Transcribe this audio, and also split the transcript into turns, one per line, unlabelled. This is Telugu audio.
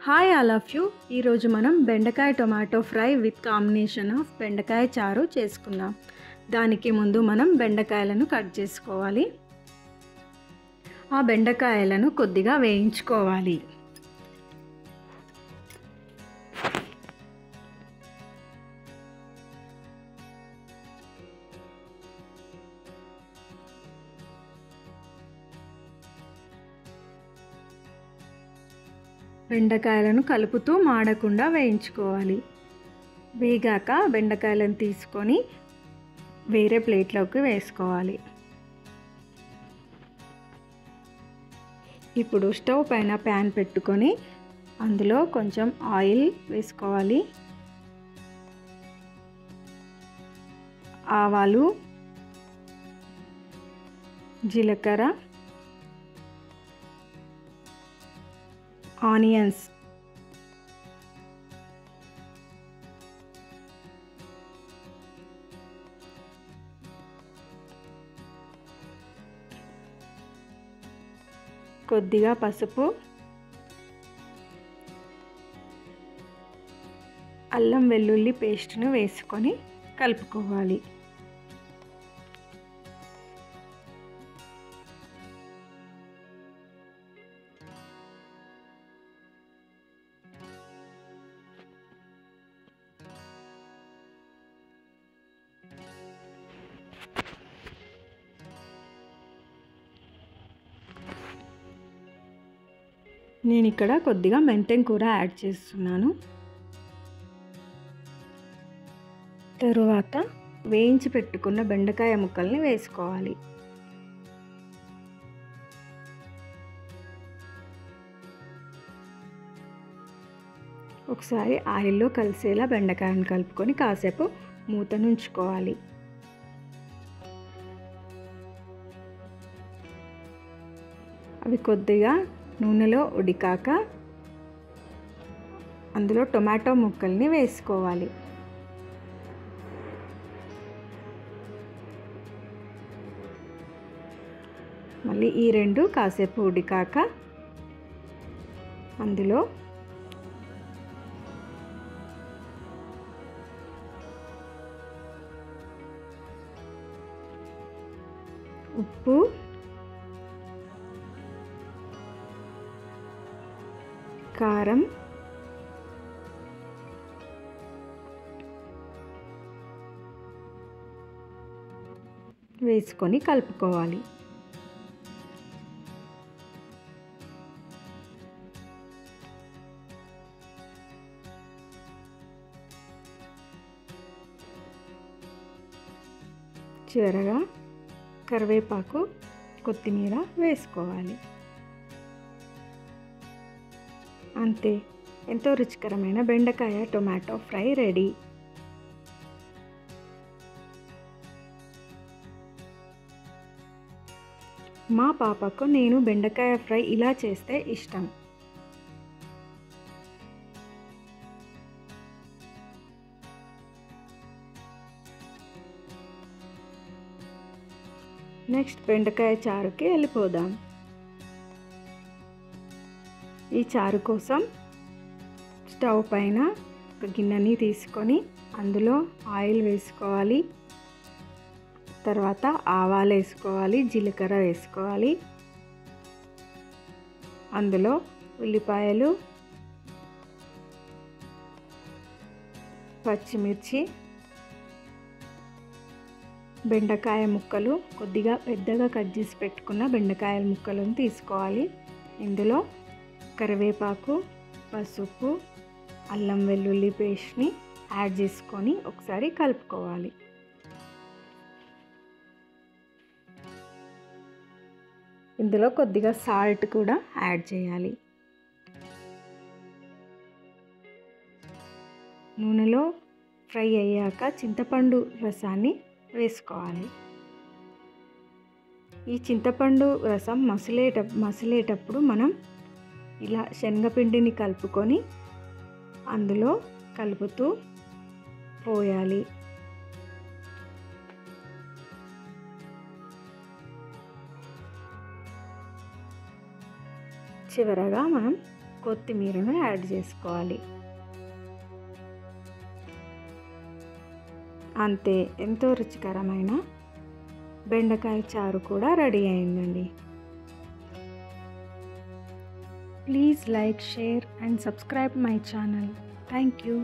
Hi all of you. ఈరోజు మనం బెండకాయ tomato fry with combination of బెండకాయ చారు చేసుకుందాం. దానికి ముందు మనం బెండకాయలను కట్ చేసుకోవాలి. ఆ బెండకాయలను కొద్దిగా వేయించుకోవాలి. బెండకాయలను కలుపుతూ మాడకుండా వేయించుకోవాలి. వేగాక బెండకాయలను తీసుకొని వేరే ప్లేట్లోకి వేసుకోవాలి. ఇప్పుడు స్టవ్ పైన ప్యాన్ పెట్టుకొని అందులో కొంచెం ఆయిల్ వేసుకోవాలి. ఆవాలు, జీలకర్ర, ఆనియన్స్, కొద్దిగా పసుపు, అల్లం వెల్లుల్లి పేస్ట్ను వేసుకొని కలుపుకోవాలి. నేను ఇక్కడ కొద్దిగా మెంతెం కూర యాడ్ చేస్తున్నాను. తరువాత వేయించి పెట్టుకున్న బెండకాయ ముక్కల్ని వేసుకోవాలి. ఒకసారి ఆయిల్లో కలిసేలా బెండకాయను కలుపుకొని కాసేపు మూతను ఉంచుకోవాలి. అవి కొద్దిగా నూనెలో ఉడికాక అందులో టొమాటో ముక్కల్ని వేసుకోవాలి. మళ్ళీ ఈ రెండు కాసేపు ఉడికాక అందులో ఉప్పు, కారం, వేసుకొని కలుపుకోవాలి. చివరగా కరివేపాకు, కొత్తిమీర వేసుకోవాలి. అంతే, ఎంతో రుచికరమైన బెండకాయ టొమాటో ఫ్రై రెడీ. మా పాపకు నేను బెండకాయ ఫ్రై ఇలా చేస్తే ఇష్టం. నెక్స్ట్ బెండకాయ చారుకి వెళ్ళిపోదాం. ఈ చారు కోసం స్టవ్ పైన ఒక గిన్నెని తీసుకొని అందులో ఆయిల్ వేసుకోవాలి. తర్వాత ఆవాలు వేసుకోవాలి, జీలకర్ర వేసుకోవాలి. అందులో ఉల్లిపాయలు, పచ్చిమిర్చి, బెండకాయ ముక్కలు, కొద్దిగా పెద్దగా కట్ చేసి పెట్టుకున్న బెండకాయ ముక్కలను తీసుకోవాలి. ఇందులో కరివేపాకు, పసుపు, అల్లం వెల్లుల్లి పేస్ట్ని యాడ్ చేసుకొని ఒకసారి కలుపుకోవాలి. ఇందులో కొద్దిగా సాల్ట్ కూడా యాడ్ చేయాలి. నూనెలో ఫ్రై అయ్యాక చింతపండు రసాన్ని వేసుకోవాలి. ఈ చింతపండు రసం మసిలేటప్పుడు మనం ఇలా శనగపిండిని కలుపుకొని అందులో కలుపుతూ పోయాలి. చివరగా మనం కొత్తిమీరను యాడ్ చేసుకోవాలి. అంతే, ఎంతో రుచికరమైన బెండకాయ చారు కూడా రెడీ అయిందండి. Please like, share and subscribe my channel. Thank you.